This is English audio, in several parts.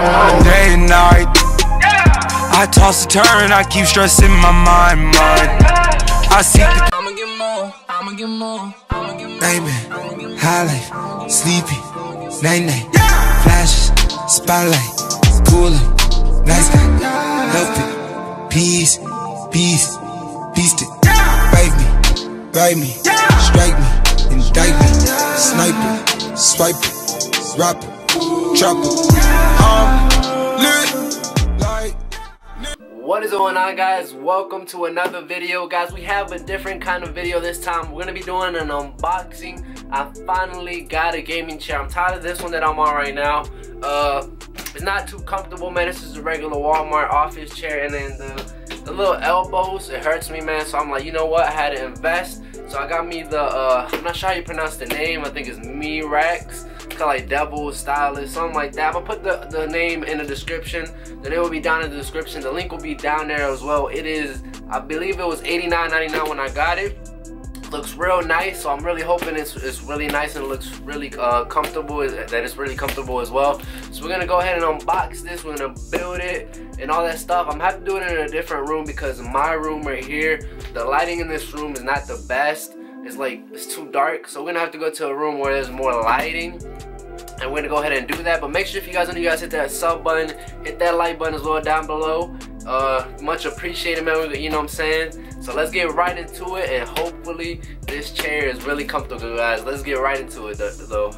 Day and night, I toss and turn, I keep stressing my mind. I seek the I'ma get more, baby, high life, sleepy, night, flashes, spotlight, cooler, nice guy, help it, peace, beast it, write me, strike me, indict me, snipe it, swipe it, rob it, drop it, What is going on, guys? Welcome to another video. Guys, we have a different kind of video this time. We're gonna be doing an unboxing. I finally got a gaming chair. I'm tired of this one that I'm on right now. It's not too comfortable, man. This is a regular Walmart office chair, and then the little elbows, it hurts me, man. So I'm like, you know what, I had to invest. So I got me the I'm not sure how you pronounce the name. I think it's Merax, kind of like devil stylist, something like that. I'm gonna put the name in the description. The name will be down in the description. The link will be down there as well. It is, I believe it was $89.99 when I got it. Looks real nice, so I'm really hoping it's really nice and looks really comfortable, that it's really comfortable as well. So we're gonna go ahead and unbox this. We're gonna build it and all that stuff. I'm gonna have to do it in a different room because my room right here, the lighting in this room is not the best. It's like, it's too dark, so we're gonna have to go to a room where there's more lighting, and we're gonna go ahead and do that. But make sure if you guys are new, you guys hit that sub button, hit that like button as well down below. Much appreciated, man. You know what I'm saying? So let's get right into it, and hopefully this chair is really comfortable, guys. Let's get right into it though.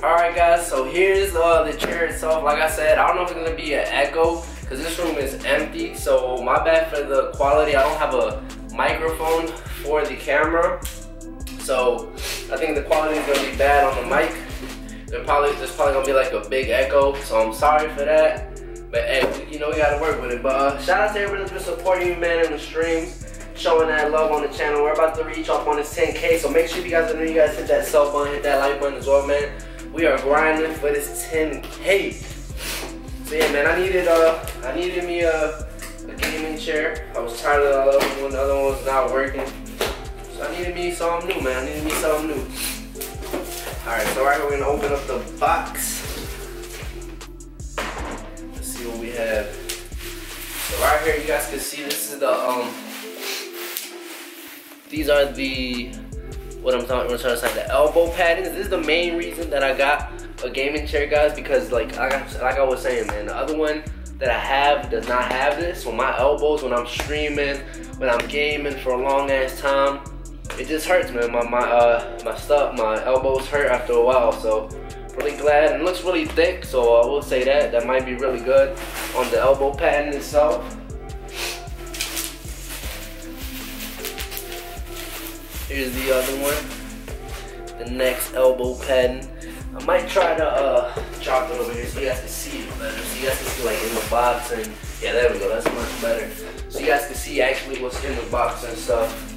Alright, guys, so here's the chair itself. Like I said, I don't know if it's gonna be an echo because this room is empty, so my bad for the quality. I don't have a microphone for the camera, so I think the quality is gonna be bad on the mic. There's probably gonna be like a big echo, so I'm sorry for that. But hey, you know, we gotta work with it. But shout out to everybody that's been supporting me, man, in the streams, showing that love on the channel. We're about to reach up on this 10K, so make sure if you guys are new, you guys hit that sub button, hit that like button as well, man. We are grinding for this 10K. So yeah, man, I needed me a gaming chair. I was tired of the other one. The other one was not working, so I needed me something new, man. I needed me something new. All right, so right here we're gonna open up the box. What we have. So right here you guys can see this is the these are the I'm trying to say, the elbow paddings. This is the main reason that I got a gaming chair, guys, because like I was saying, man, the other one that I have does not have this. So my elbows, when I'm streaming, when I'm gaming for a long ass time, it just hurts, man. My elbows hurt after a while. So really glad, and it looks really thick, so I will say that might be really good on the elbow padding itself. Here's the other one, the next elbow padding. I might try to drop it over here so you guys can see it better, so you guys can see like in the box, and yeah, there we go, that's much better. So you guys can see actually what's in the box and stuff.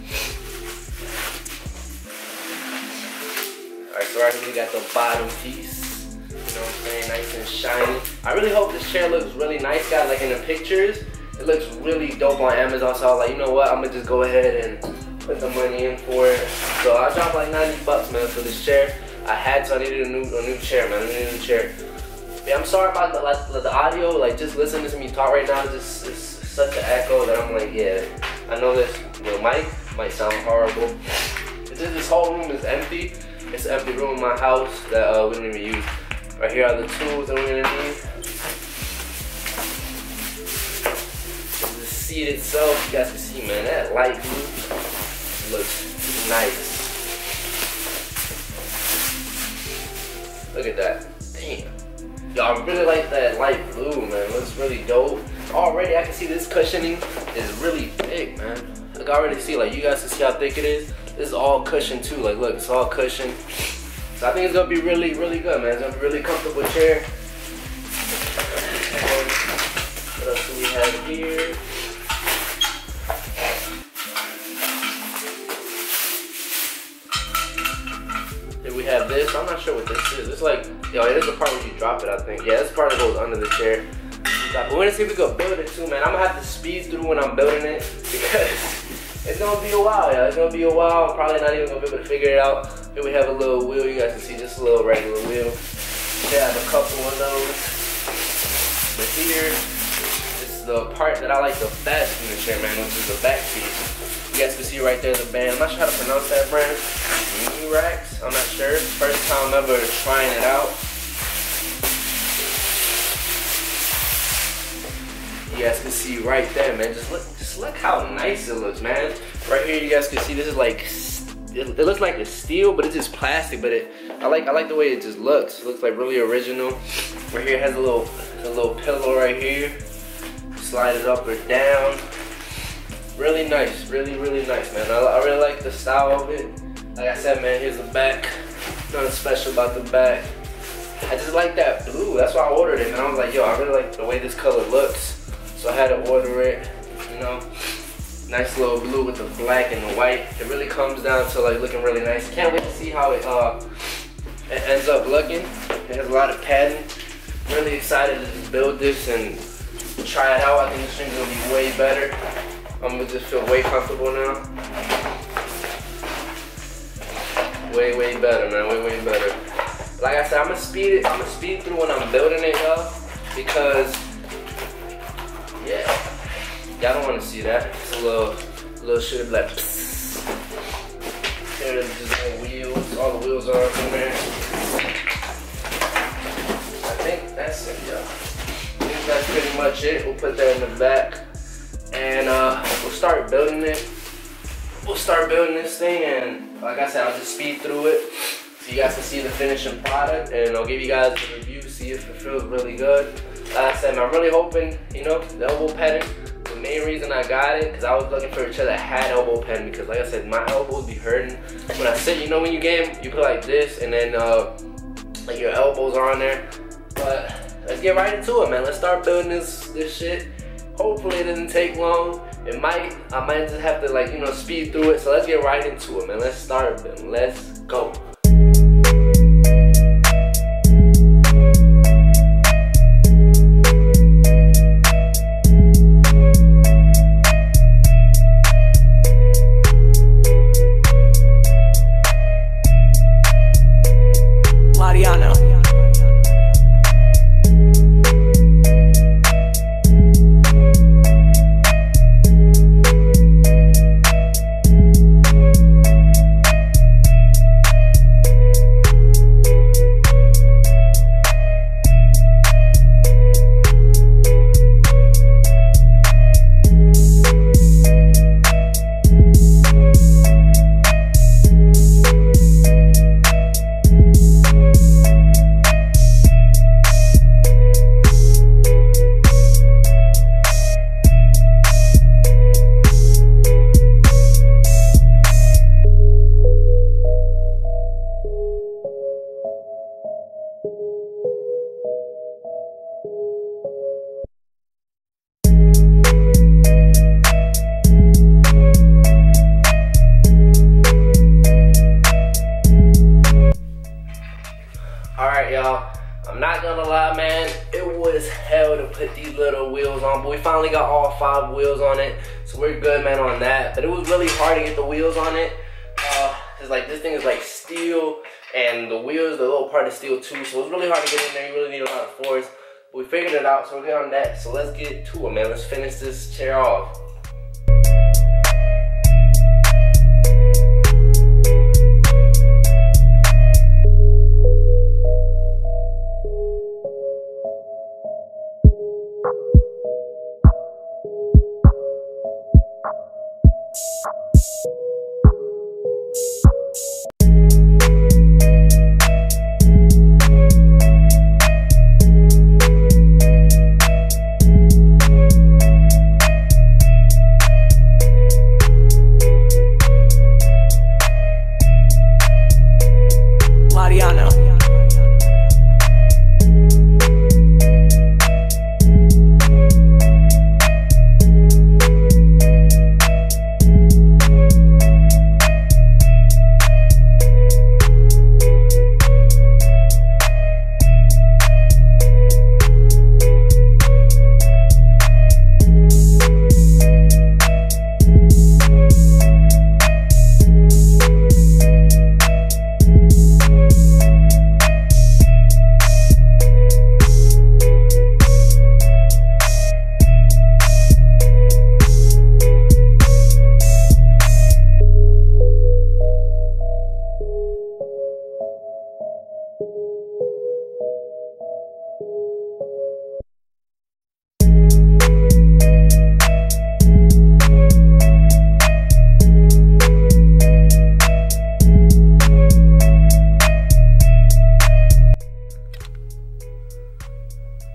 Alright, so right here we got the bottom piece, you know what I'm saying, nice and shiny. I really hope this chair looks really nice, guys. Like in the pictures, it looks really dope on Amazon, so I was like, you know what, I'm gonna just go ahead and put the money in for it. So I dropped like 90 bucks, man, for this chair. I had to, I needed a new chair, man. I needed a new chair. Yeah, I'm sorry about the audio, like just listening to me talk right now, it's such an echo that I'm like, yeah, I know this, the mic might sound horrible. This whole room is empty. It's an empty room in my house that we don't even use. Right here are the tools that we're gonna need. The seat itself, you guys can see, man, that light blue looks nice. Look at that, damn. Y'all really like that light blue, man. It looks really dope. Already I can see this cushioning is really thick, man. Like I already see, like you guys can see how thick it is. This is all cushion too, like look, it's all cushion. So I think it's gonna be really, really good, man. It's gonna be a really comfortable chair. What else do we have here? Here we have this. I'm not sure what this is. It's like, yo, it is the part where you drop it, I think. Yeah, this part that goes under the chair. But we're gonna see if we can build it too, man. I'm gonna have to speed through when I'm building it because it's gonna be a while, yeah. It's gonna be a while. I'm probably not even gonna be able to figure it out. Here we have a little wheel. You guys can see just a little regular wheel. They have a couple of those. here is the part that I like the best in the chair, man, which is the back piece. You guys can see right there the band. I'm not sure how to pronounce that brand. Merax, I'm not sure. First time ever trying it out. You guys can see right there, man. Just look how nice it looks, man. Right here, you guys can see this is like, it looks like it's steel, but it's just plastic. But I like the way it just looks. It looks like really original. Right here it has a little pillow right here. Slide it up or down. Really nice, really nice, man. I really like the style of it. Like I said, man, here's the back. Nothing special about the back. I just like that blue. That's why I ordered it, man. I was like, yo, I really like the way this color looks. So I had to order it, you know. Nice little blue with the black and the white. It really comes down to like looking really nice. Can't wait to see how it ends up looking. It has a lot of padding. Really excited to just build this and try it out. I think the string's gonna be way better. I'm gonna just feel way comfortable now. Way better, man. Way better. Like I said, I'm gonna speed through when I'm building it, y'all, because yeah, y'all don't want to see that. It's a little shit like psst. Here are just the wheels. All the wheels are up in there. I think that's it, y'all. I think that's pretty much it. We'll put that in the back, and we'll start building it. We'll start building this thing, and like I said, I'll just speed through it so you guys can see the finishing product, and I'll give you guys a review, see if it feels really good. Like I said, man, I'm really hoping, you know, the elbow padding. The main reason I got it, because I was looking for a chair that had elbow padding, because like I said, my elbows be hurting when I sit. You know, when you game, you put like this, and then like your elbows are on there. But let's get right into it, man. Let's start building this shit. Hopefully it doesn't take long. I might just have to, like, you know, speed through it. So let's get right into it, man. Let's start building. Let's go. Y'all, I'm not gonna lie, man, it was hell to put these little wheels on, but we finally got all 5 wheels on it, so we're good, man, on that. But it was really hard to get the wheels on it, cause like this thing is like steel, and the wheels, the little part is steel too, so it's really hard to get in there. You really need a lot of force, but we figured it out, so we're good on that. So let's get to it, man. Let's finish this chair off.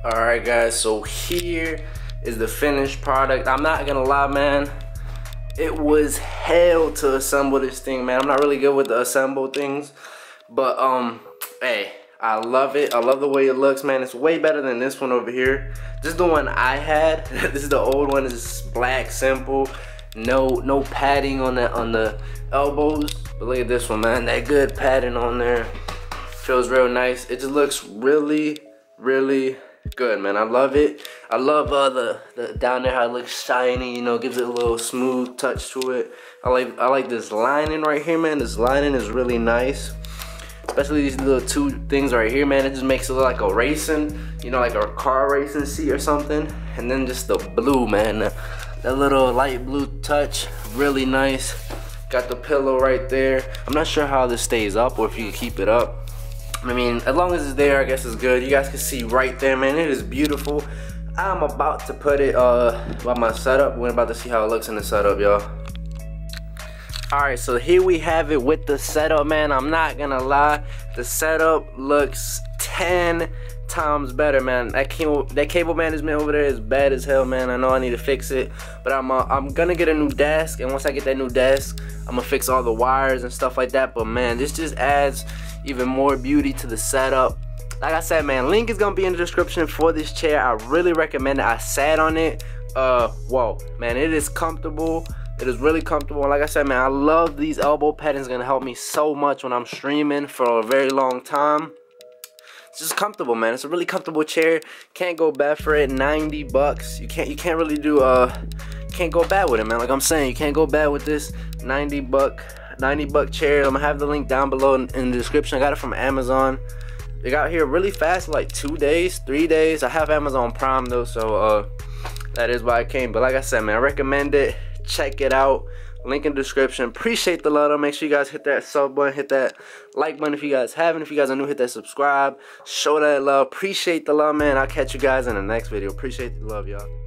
Alright guys, so here is the finished product. I'm not gonna lie, man, it was hell to assemble this thing, man. I'm not really good with the assemble things, but hey, I love it. I love the way it looks, man. It's way better than this one over here. This is the one I had. This is the old one. It's black, simple, no padding on the elbows. But look at this one, man. That good padding on there. Feels real nice. It just looks really good, man. I love it. I love the down there how it looks shiny, you know, gives it a little smooth touch to it. I like this lining right here, man. This lining is really nice, especially these little two things right here, man. It just makes it look like a racing, you know, like a car racing seat or something. And then just the blue, man, that little light blue touch, really nice. Got the pillow right there. I'm not sure how this stays up or if you can keep it up. I mean, as long as it's there, I guess it's good. You guys can see right there, man. It is beautiful. I'm about to put it by my setup. We're about to see how it looks in the setup, y'all. Alright, so here we have it with the setup, man. I'm not gonna lie, the setup looks 10 times better, man. That cable management over there is bad as hell, man. I know I need to fix it, but I'm gonna get a new desk, and once I get that new desk, I'm gonna fix all the wires and stuff like that. But man, this just adds even more beauty to the setup. Like I said, man, link is gonna be in the description for this chair. I really recommend it. I sat on it. Whoa, man, it is comfortable. It is really comfortable. And like I said, man, I love these elbow pads. It's gonna help me so much when I'm streaming for a very long time. It's just comfortable, man. It's a really comfortable chair. Can't go bad for it. 90 bucks. You can't really do can't go bad with it, man. Like I'm saying, you can't go bad with this 90 buck chair. I'm gonna have the link down below in the description. I got it from Amazon. They got here really fast, like 2 days, 3 days. I have Amazon Prime though, so that is why I came. But like I said, man, I recommend it. Check it out. Link in the description. Appreciate the love though. Make sure you guys hit that sub button, hit that like button if you guys haven't. If you guys are new, hit that subscribe. Show that love. Appreciate the love, man. I'll catch you guys in the next video. Appreciate the love, y'all.